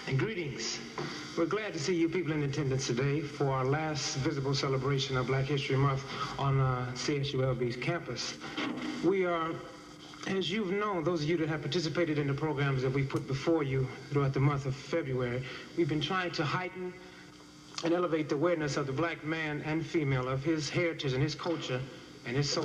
And greetings. We're glad to see you people in attendance today for our last visible celebration of Black History Month on CSULB's campus. We are, as you've known, those of you that have participated in the programs that we put before you throughout the month of February, we've been trying to heighten and elevate the awareness of the black man and female, of his heritage and his culture and his so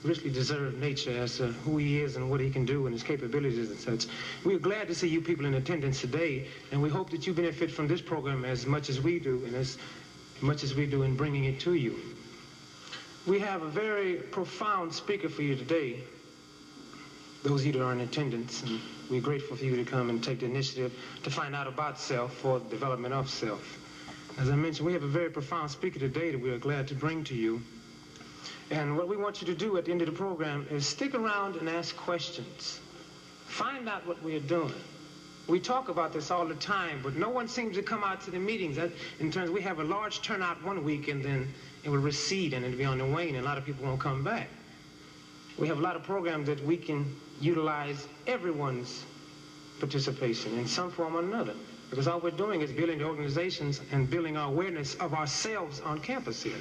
richly deserved nature as to who he is and what he can do and his capabilities and such. We're glad to see you people in attendance today, and we hope that you benefit from this program as much as we do and as much as we do in bringing it to you. We have a very profound speaker for you today, those of you that are in attendance, and we're grateful for you to come and take the initiative to find out about self for the development of self. As I mentioned, we have a very profound speaker today that we are glad to bring to you. And what we want you to do at the end of the program is stick around and ask questions. Find out what we are doing. We talk about this all the time, but no one seems to come out to the meetings. In terms, we have a large turnout one week, and then it will recede and it'll be on the wane, and a lot of people won't come back. We have a lot of programs that we can utilize everyone's participation in some form or another, because all we're doing is building the organizations and building our awareness of ourselves on campus here.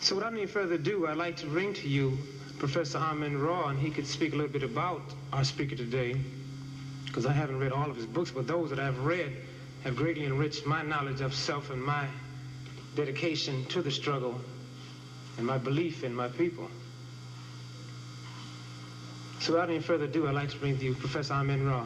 So without any further ado, I'd like to bring to you Professor Amin-Ra, and he could speak a little bit about our speaker today, because I haven't read all of his books, but those that I've read have greatly enriched my knowledge of self and my dedication to the struggle and my belief in my people. So without any further ado, I'd like to bring to you Professor Amin-Ra.